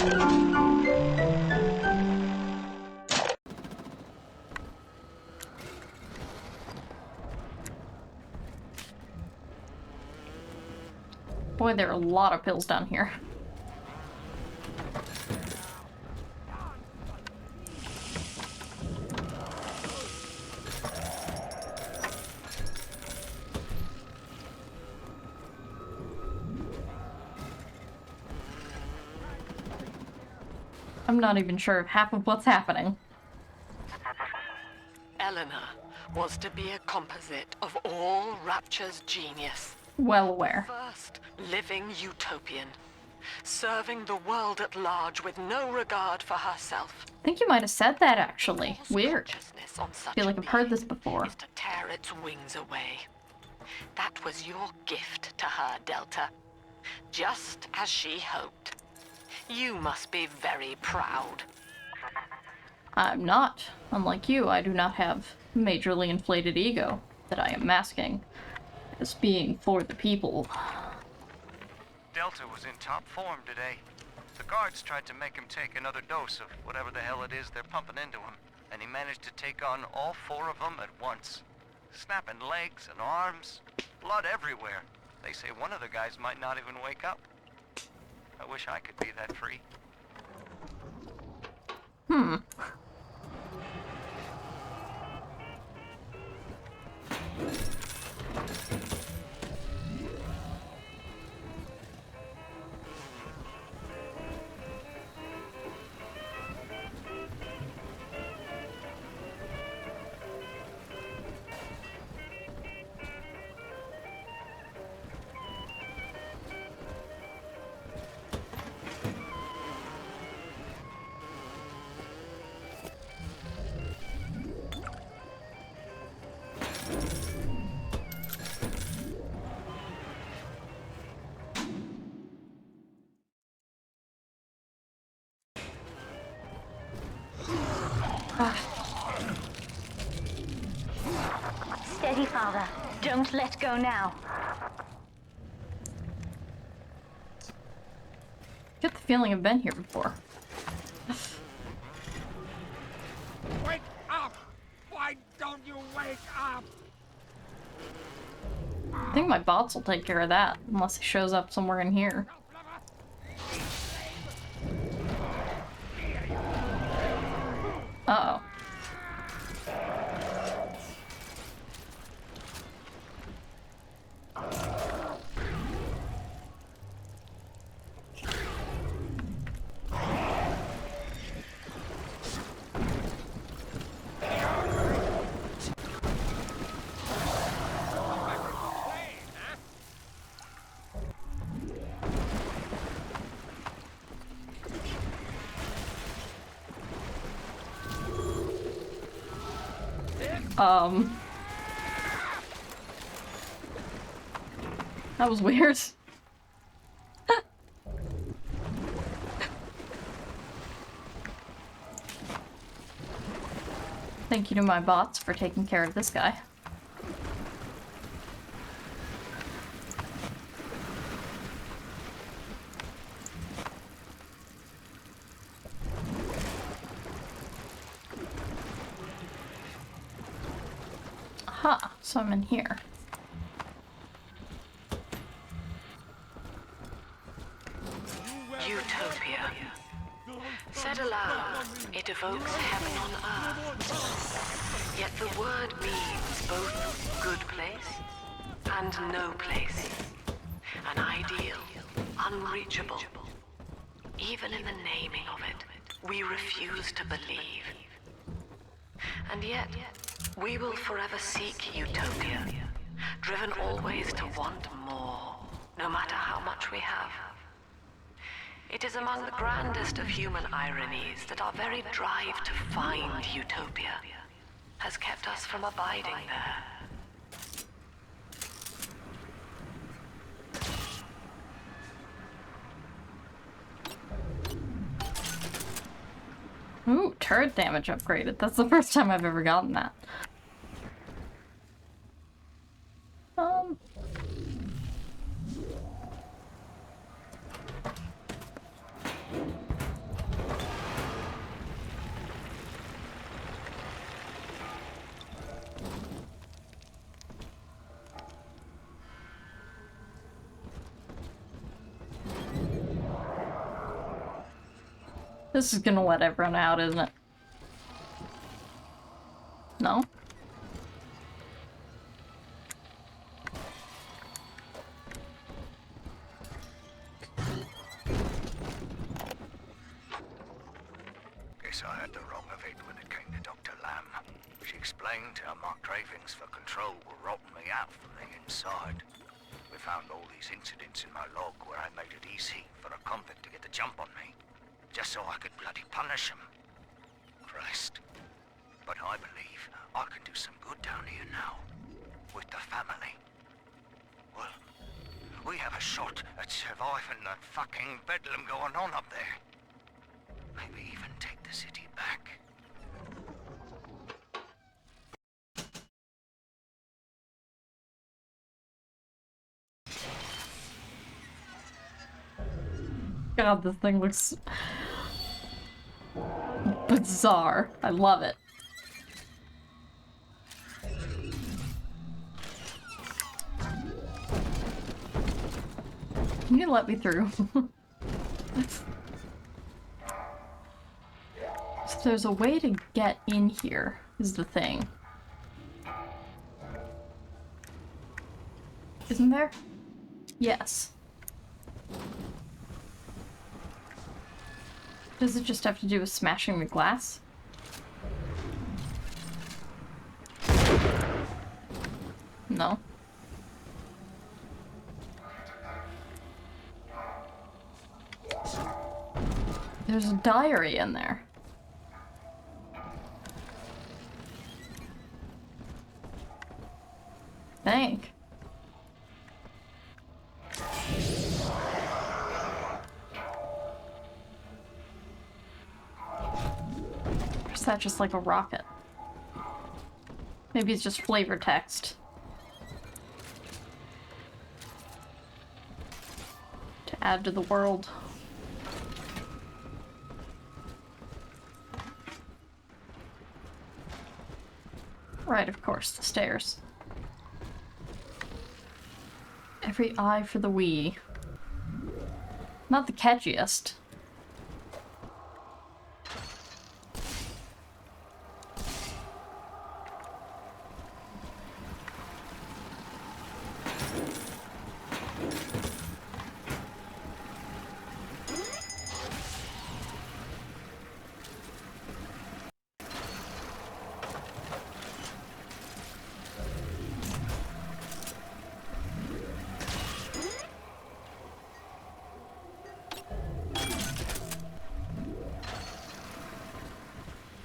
Boy, there are a lot of pills down here. I'm not even sure of half of what's happening. Eleanor was to be a composite of all Rapture's genius. Well aware. First living utopian, serving the world at large with no regard for herself. I think you might have said that, actually. Weird. On I feel like I've heard this before. Is to tear its wings away. That was your gift to her, Delta. Just as she hoped. You must be very proud. I'm not. Unlike you, I do not have majorly inflated ego that I am masking as being for the people. Delta was in top form today. The guards tried to make him take another dose of whatever the hell it is they're pumping into him, and he managed to take on all 4 of them at once. Snapping legs and arms, blood everywhere. They say one of the guys might not even wake up. I wish I could be that free. Steady, Father. Don't let go now. Get the feeling I've been here before. Wake up! Why don't you wake up? I think my bots will take care of that, unless he shows up somewhere in here. Uh-oh. That was weird. Thank you to my bots for taking care of this guy. Aha, so I'm in here. Utopia. Said aloud, it evokes heaven on earth. Yet the word means both good place and no place. An ideal, unreachable. Even in the naming of it, we refuse to believe. And yet, we will forever seek utopia, driven always to want more, no matter how much we have. It is among the grandest of human ironies that our very drive to find utopia has kept us from abiding there. Ooh, turret damage upgraded. That's the first time I've ever gotten that. This is gonna let everyone out, isn't it? No? Guess I had the wrong of it when it came to Dr. Lamb. She explained how my cravings for control were rotting me out from the inside. We found all these incidents in my log where I made it easy for a convict to get the jump on me, just so I could bloody punish him. Christ. But I believe I can do some good down here now, with the family. Well, we have a shot at surviving that fucking bedlam going on up there. Maybe even take the city back. God, this thing looks bizarre. I love it. Can you let me through? So there's a way to get in here, is the thing. Isn't there? Yes. Does it just have to do with smashing the glass? No. There's a diary in there. Thank. Or is that just like a rocket? Maybe it's just flavor text. To add to the world. Right, of course, the stairs. Every eye for the Wii. Not the catchiest.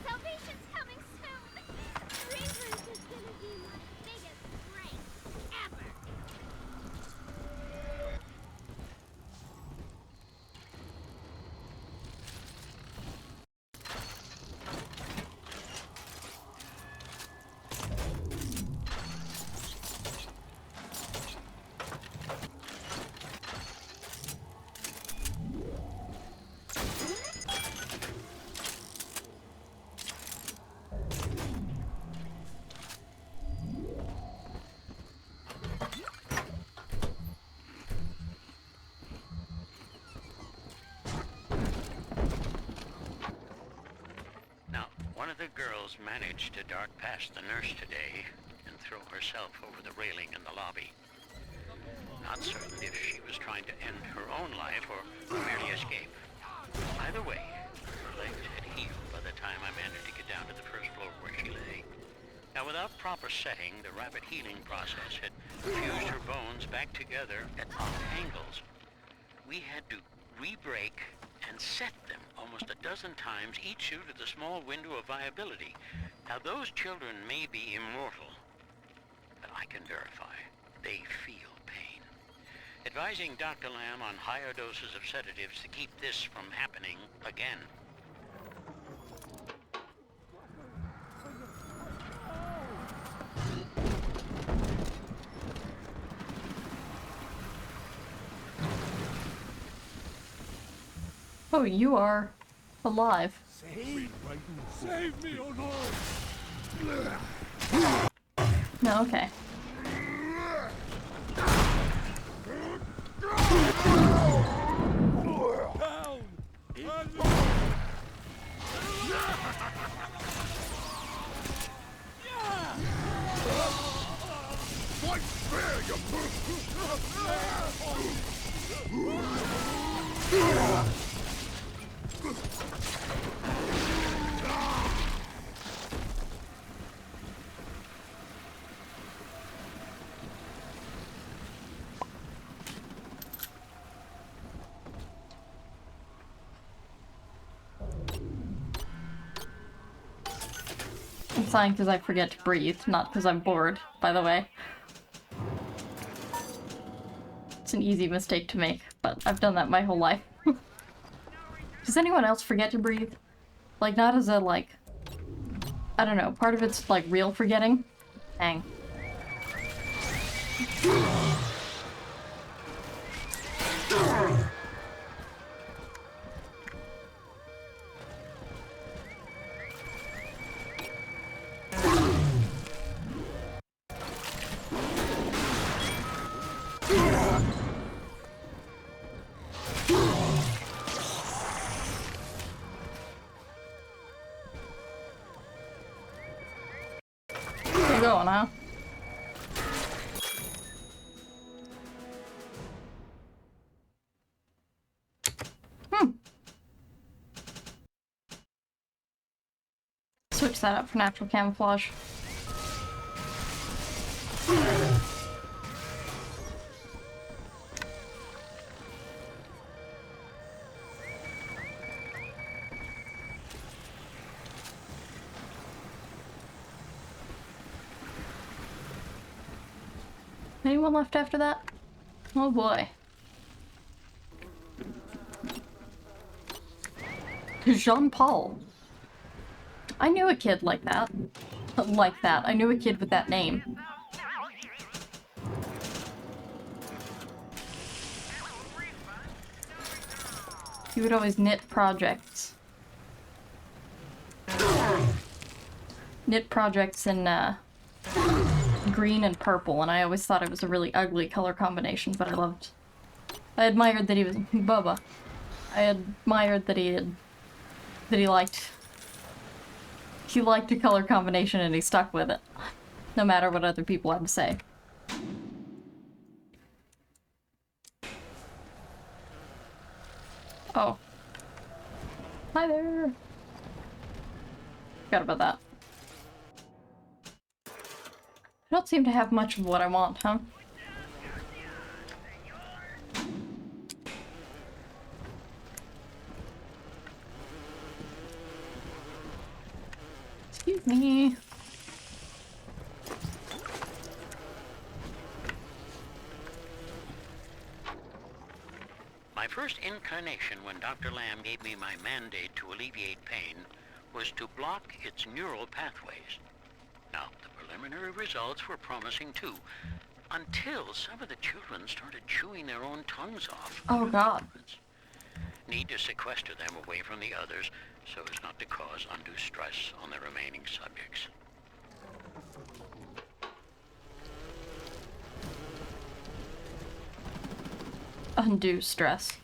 Salvation's coming soon! Remastered is gonna be my biggest break ever! Now, one of the girls managed to dart past the nurse today and throw herself over the railing in the lobby. Not certain if she was trying to end her own life or merely escape. Either way, her legs had healed by the time I managed to get down to the first floor where she lay. Now, without proper setting, the rapid healing process had fused her bones back together at odd angles. We had to re-break and set them almost a dozen times, each due to the small window of viability. Now, those children may be immortal, but I can verify they feel pain. Advising Dr. Lamb on higher doses of sedatives to keep this from happening again. Oh, you are alive. Save me or not! No, okay. Down! I'm sighing because I forget to breathe, not because I'm bored, by the way. It's an easy mistake to make, but I've done that my whole life. Does anyone else forget to breathe? Like, not as a, like... I don't know, part of it's, like, real forgetting? Dang. You're going, huh? Switch that up for natural camouflage. Anyone left after that? Oh boy. Jean-Paul. I knew a kid like that. I knew a kid with that name. He would always knit projects. Knit projects in, green and purple, and I always thought it was a really ugly color combination, but I admired that he was Bubba. I admired that he liked a color combination and he stuck with it, no matter what other people had to say. Oh. Hi there. Forgot about that. I don't seem to have much of what I want, huh? Excuse me. My first incarnation when Dr. Lamb gave me my mandate to alleviate pain was to block its neural pathways. Now, the preliminary results were promising too, until some of the children started chewing their own tongues off. Oh god. Need to sequester them away from the others so as not to cause undue stress on the remaining subjects. Undue stress.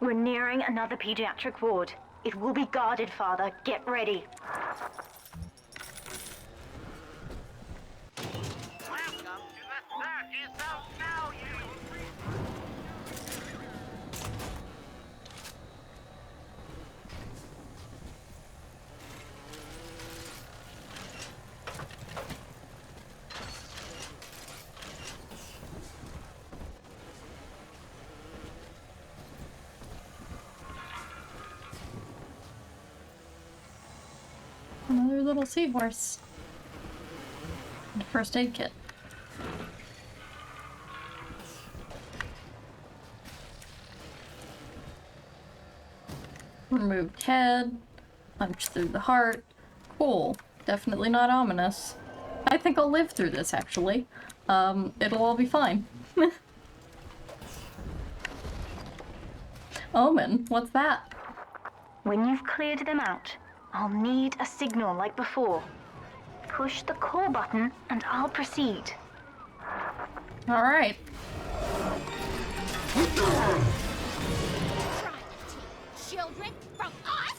We're nearing another pediatric ward. It will be guarded, Father. Get ready. Welcome to the circus of value. Another little seahorse. And a first aid kit. Removed head. Punch through the heart. Cool. Definitely not ominous. I think I'll live through this, actually. It'll all be fine. Omen? What's that? When you've cleared them out, I'll need a signal like before. Push the call button and I'll proceed. Alright. Children from us?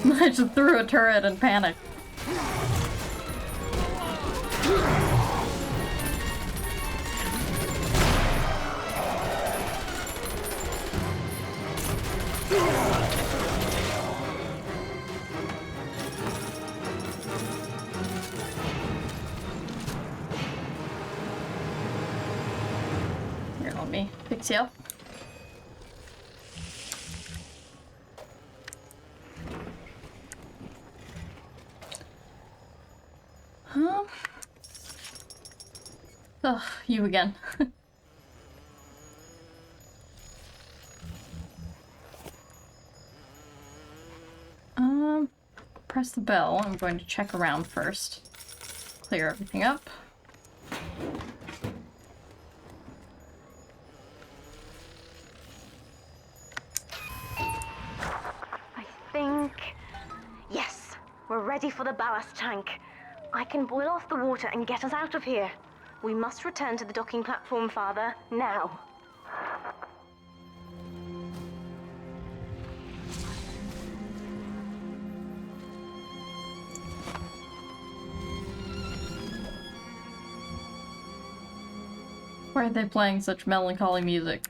I just threw a turret and panicked. Here, let me fix you up. Huh? Ugh, you again. Press the bell. I'm going to check around first. Clear everything up. I think... Yes, we're ready for the ballast tank. I can boil off the water and get us out of here. We must return to the docking platform, Father, now. Why are they playing such melancholy music?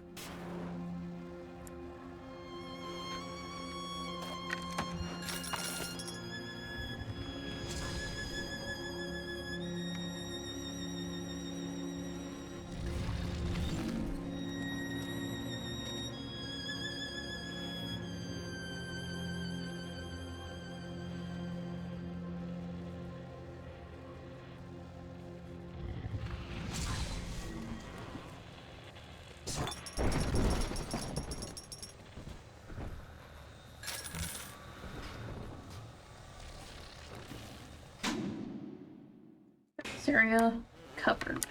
This area covered.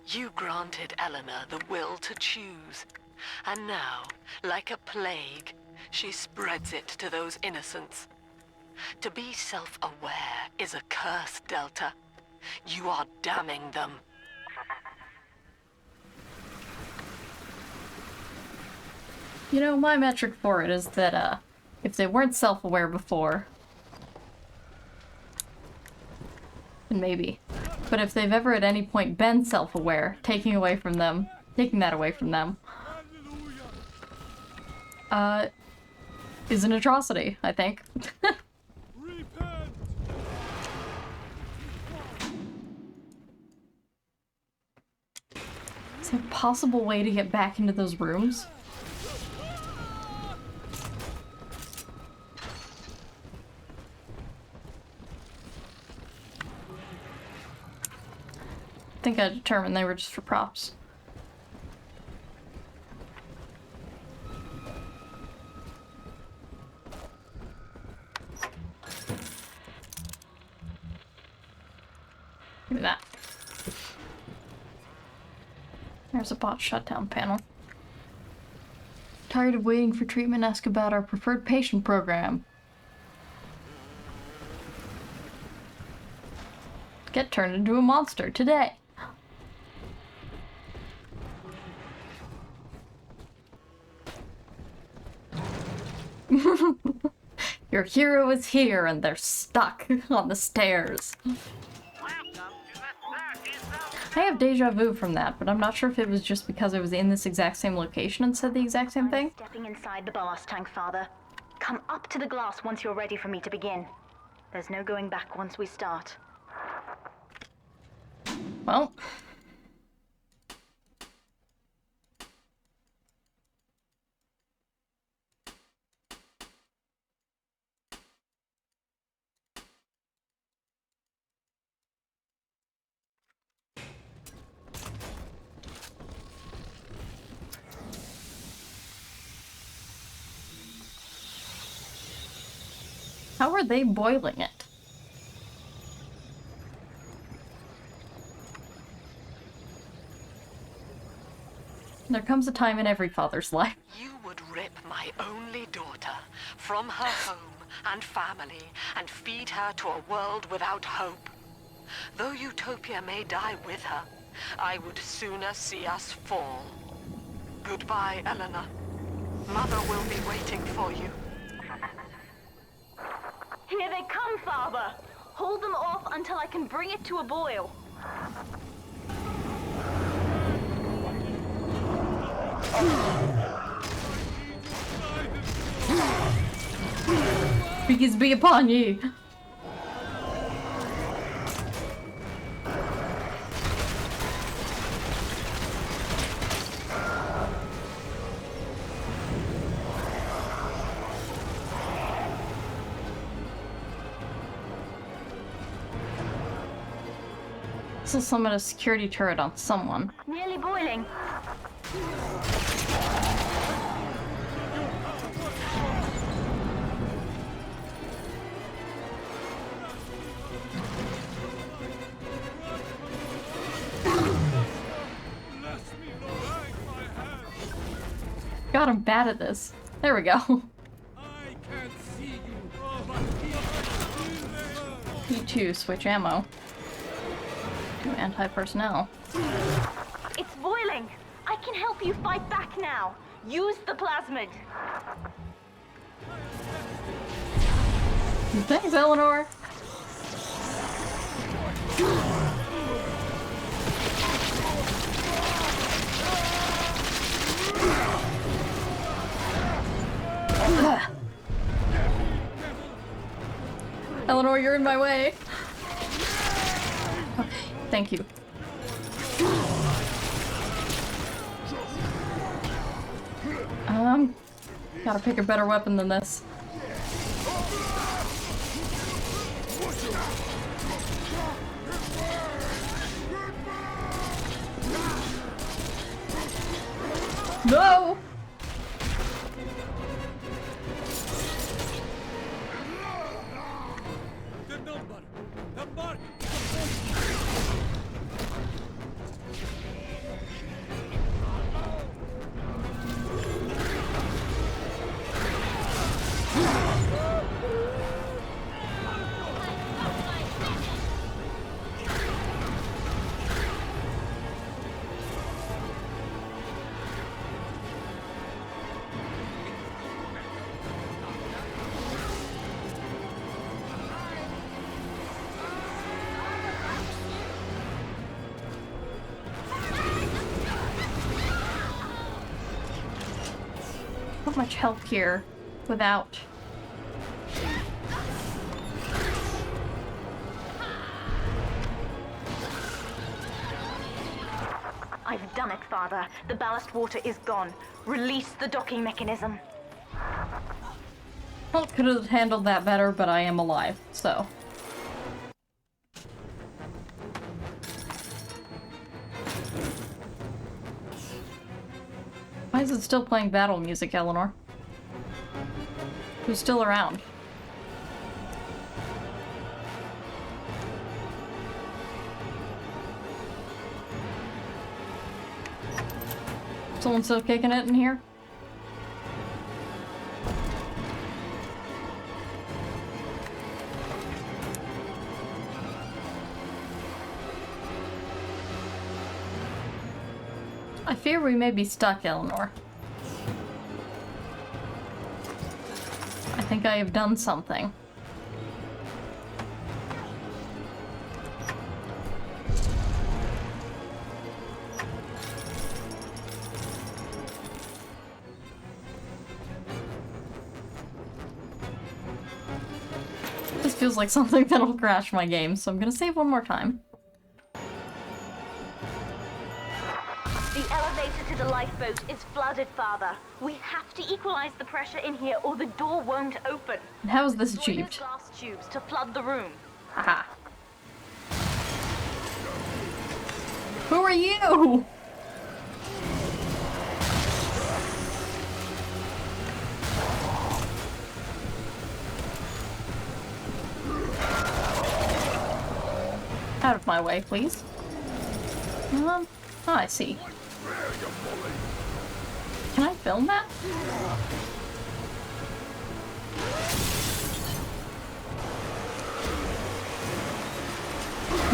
You granted Eleanor the will to choose. And now, like a plague, she spreads it to those innocents. To be self-aware is a curse, Delta. You are damning them. You know, my metric for it is that, if they weren't self-aware before, then maybe. But if they've ever at any point been self-aware, taking that away from them, is an atrocity, I think. Is there a possible way to get back into those rooms? I think I determined they were just for props. Give me that. There's a bot shutdown panel. Tired of waiting for treatment? Ask about our preferred patient program. Get turned into a monster today. Your hero is here and they're stuck on the stairs. I have deja vu from that, but I'm not sure if it was just because I was in this exact same location and said the exact same thing. Stepping inside the ballast tank, Father. Come up to the glass once you're ready for me to begin. There's no going back once we start. Well. How are they boiling it? There comes a time in every father's life. You would rip my only daughter from her home and family and feed her to a world without hope. Though Utopia may die with her, I would sooner see us fall. Goodbye, Eleanor. Mother will be waiting for you. Here they come, Father! Hold them off until I can bring it to a boil. Peace be upon ye. This will summon a security turret on someone. Nearly boiling. God, I'm bad at this. There we go. I can't see you. Oh, P2, switch ammo. To anti-personnel. It's boiling. I can help you fight back now. Use the plasmid. Thanks, Eleanor. Eleanor, you're in my way. Okay, thank you. Gotta pick a better weapon than this. No! the number. The mark. Not much help here without. I've done it, Father. The ballast water is gone. Release the docking mechanism. Well, could have handled that better, but I am alive, so. Why is it still playing battle music, Eleanor? Who's still around? Someone still kicking it in here? I fear we may be stuck, Eleanor. I think I have done something. This feels like something that'll crash my game, so I'm gonna save one more time. The elevator to the lifeboat is flooded, Father. We have to equalize the pressure in here or the door won't open. And how is this Destroy those achieved? glass tubes to flood the room. Haha. Who are you? Out of my way, please. Oh, I see. Can I film that?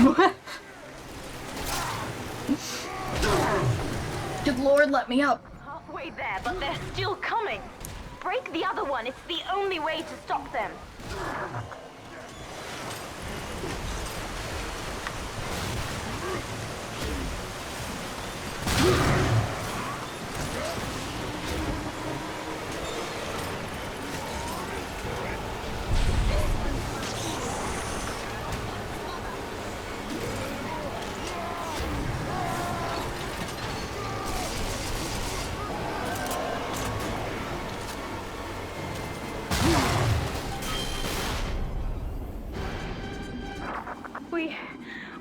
What? Good Lord, let me up. Halfway there, but they're still coming. Break the other one. It's the only way to stop them.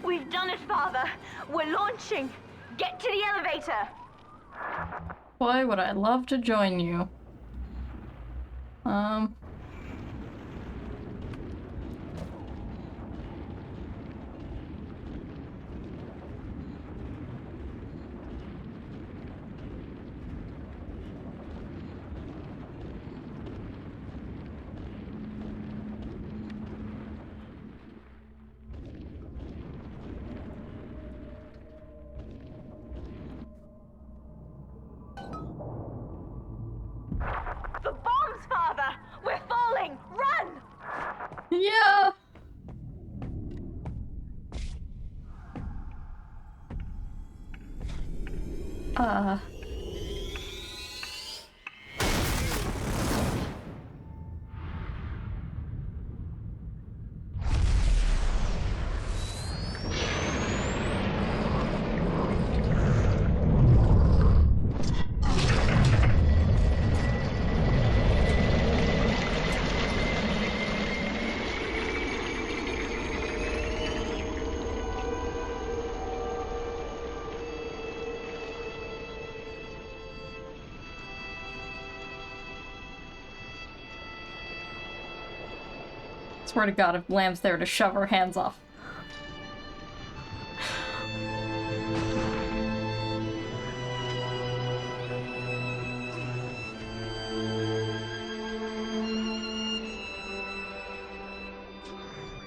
We've done it, Father. We're launching. Get to the elevator. Boy, would I love to join you. The bombs, Father! We're falling! Run! Yeah! Swear to God, if Lamb's there to shove her hands off.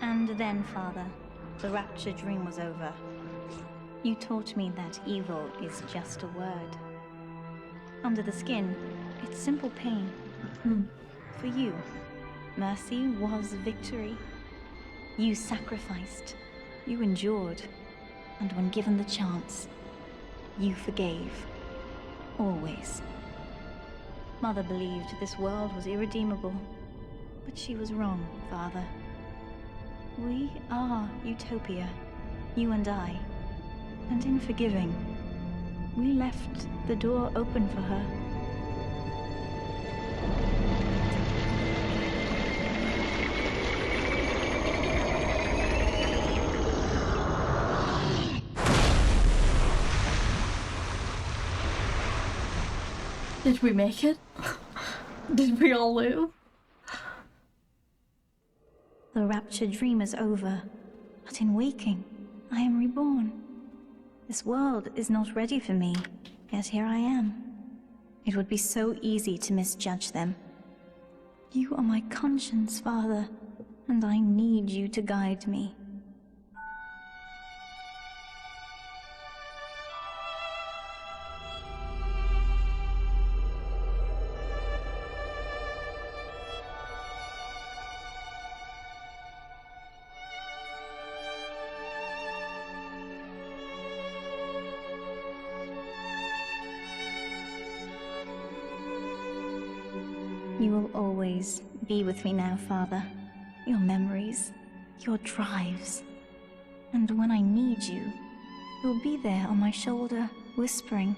And then, Father, the rapture dream was over. You taught me that evil is just a word. Under the skin, it's simple pain. For you, mercy was victory. You sacrificed, you endured, and when given the chance, you forgave. Always. Mother believed this world was irredeemable, but she was wrong, Father. We are Utopia, you and I, and in forgiving, we left the door open for her. Did we make it? Did we all live? The rapture dream is over, but in waking, I am reborn. This world is not ready for me, yet here I am. It would be so easy to misjudge them. You are my conscience, Father, and I need you to guide me. You will always be with me now, Father. Your memories, your drives. And when I need you, you'll be there on my shoulder, whispering.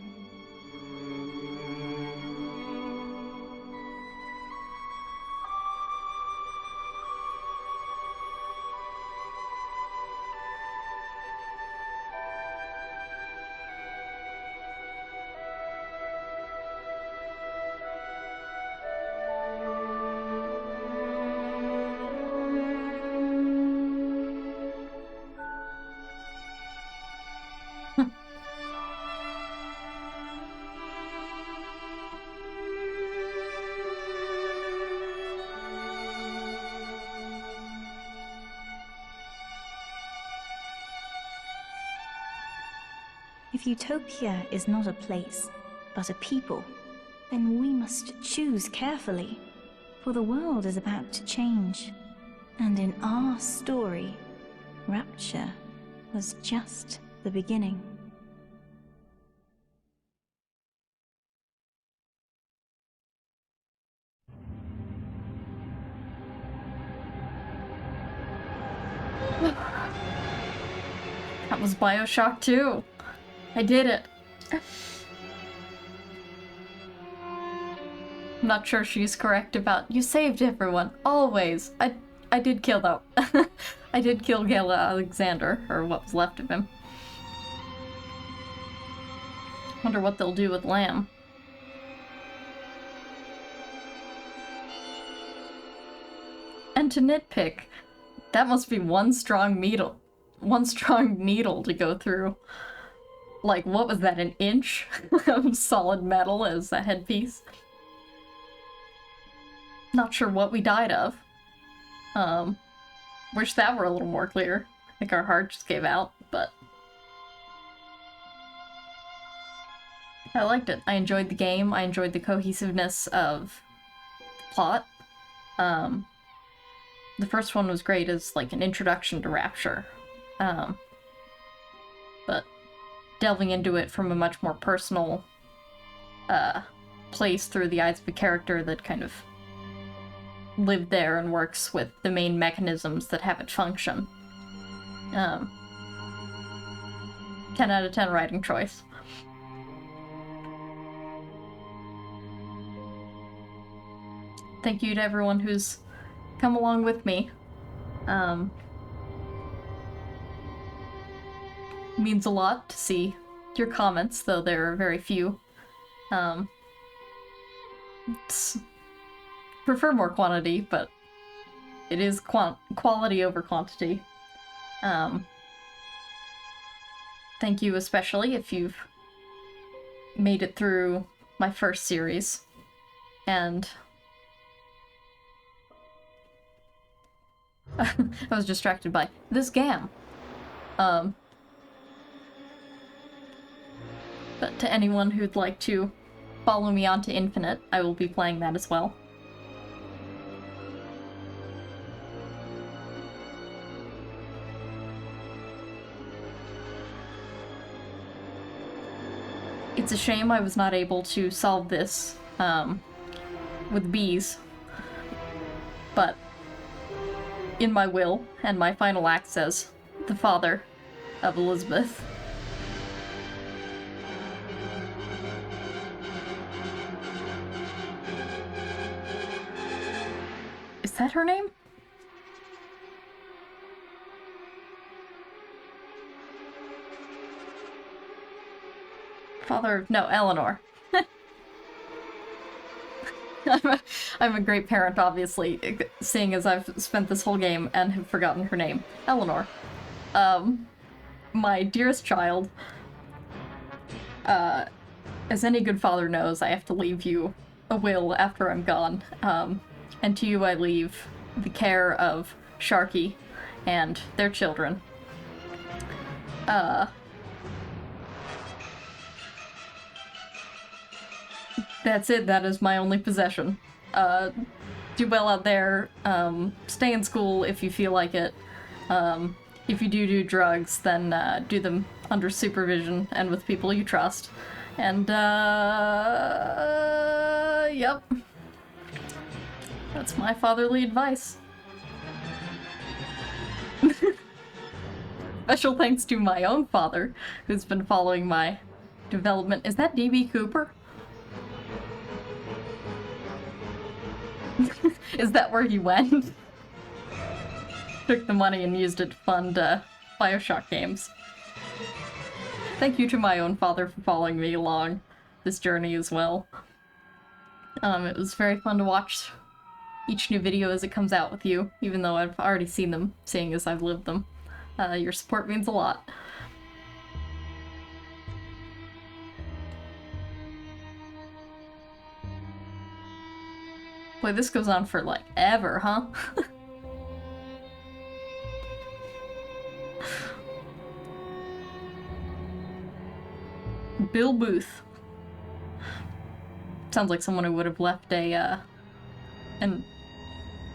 If Utopia is not a place, but a people, then we must choose carefully, for the world is about to change. And in our story, Rapture was just the beginning. That was Bioshock 2. I did it. I'm not sure she's correct about you saved everyone. Always. I did kill though. I did kill Gala Alexander, or what was left of him. Wonder what they'll do with Lamb. And to nitpick, that must be one strong needle to go through. Like, what was that, an inch of solid metal as a headpiece? Not sure what we died of. Wish that were a little more clear. I think our heart just gave out, but... I liked it. I enjoyed the game. I enjoyed the cohesiveness of the plot. The first one was great as, like, an introduction to Rapture. But delving into it from a much more personal place through the eyes of a character that kind of lived there and works with the main mechanisms that have it function. 10 out of 10 writing choice. Thank you to everyone who's come along with me. Means a lot to see your comments, though there are very few. Prefer more quantity, but it is quality over quantity. Thank you especially if you've made it through my first series, and I was distracted by this GAM. But to anyone who'd like to follow me on to Infinite, I will be playing that as well. It's a shame I was not able to solve this with bees, but in my will and my final act says, the father of Elizabeth. Is that her name? Father, no, Eleanor. I'm a great parent, obviously, seeing as I've spent this whole game and have forgotten her name. Eleanor. My dearest child. As any good father knows, I have to leave you a will after I'm gone. And to you I leave the care of Sharky and their children. That's it, that is my only possession. Do well out there, stay in school if you feel like it. If you do drugs, then do them under supervision and with people you trust. And, yep. That's my fatherly advice. Special thanks to my own father, who's been following my development. Is that DB Cooper? Is that where he went? Took the money and used it to fund Bioshock games. Thank you to my own father for following me along this journey as well. It was very fun to watch each new video as it comes out with you, even though I've already seen them, seeing as I've lived them. Your support means a lot. Boy, this goes on for, like, ever, huh? Bill Booth. Sounds like someone who would have left an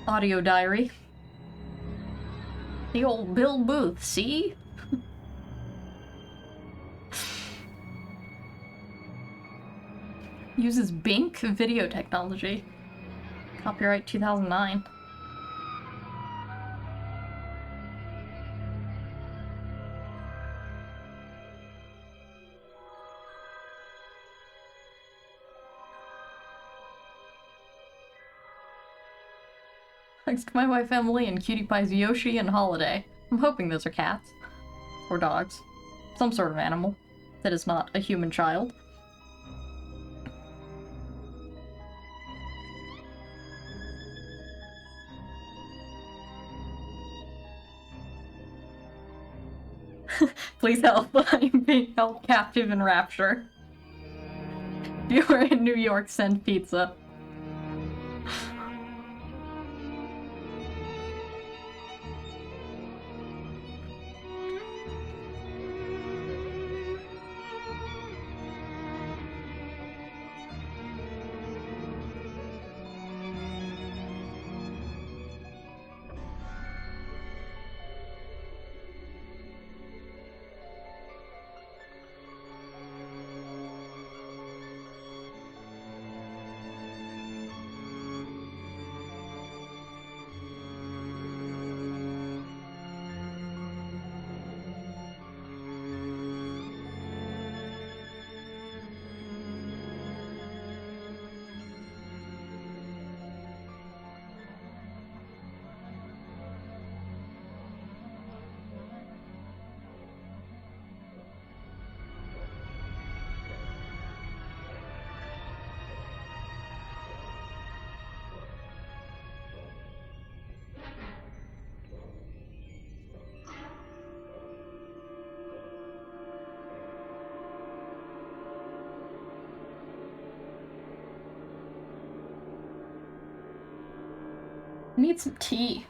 audio diary. The old Bill Booth, see? Uses Bink video technology. Copyright 2009. Thanks to my wife Emily and Cutie Pies Yoshi and Holiday. I'm hoping those are cats. Or dogs. Some sort of animal that is not a human child. Please help. I'm being held captive in Rapture. If you are in New York, send pizza. I need some tea.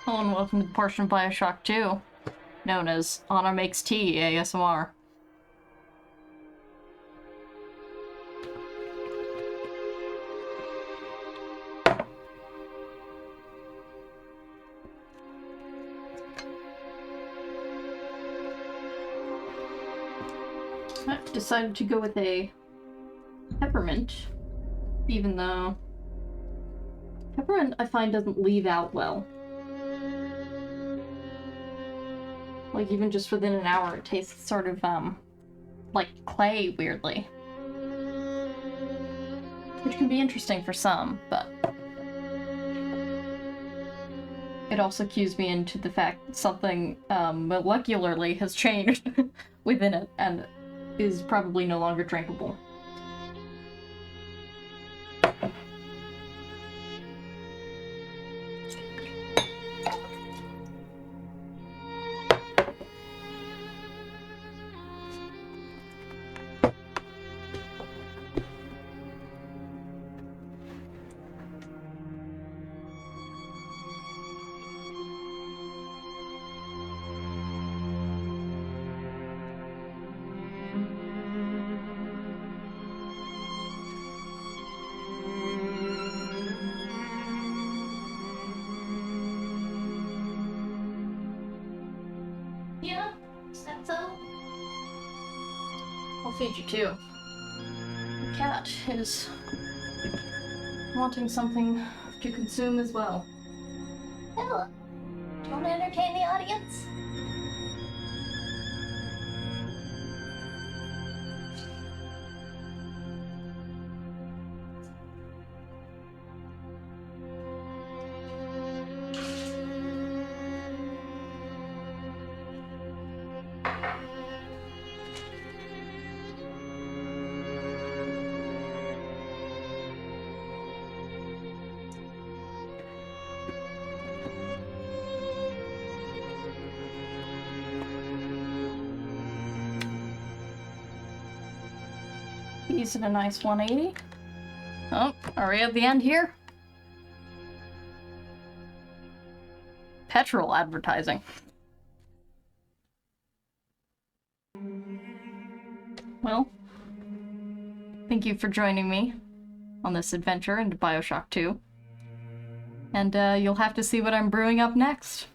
Hello and welcome to the portion of Bioshock 2, known as Anna Makes Tea ASMR. I've decided to go with a peppermint, even though peppermint I find doesn't leave out well. Like, even just within an hour, it tastes sort of, like clay, weirdly. Which can be interesting for some, but it also cues me into the fact that something, molecularly has changed within it, and is probably no longer drinkable. Yeah, is that so? I'll feed you too. The cat is wanting something to consume as well. Ella, do you want to entertain the audience? He's in a nice 180. Oh, are we at the end here? Petrol advertising. Well, thank you for joining me on this adventure into Bioshock 2. And you'll have to see what I'm brewing up next.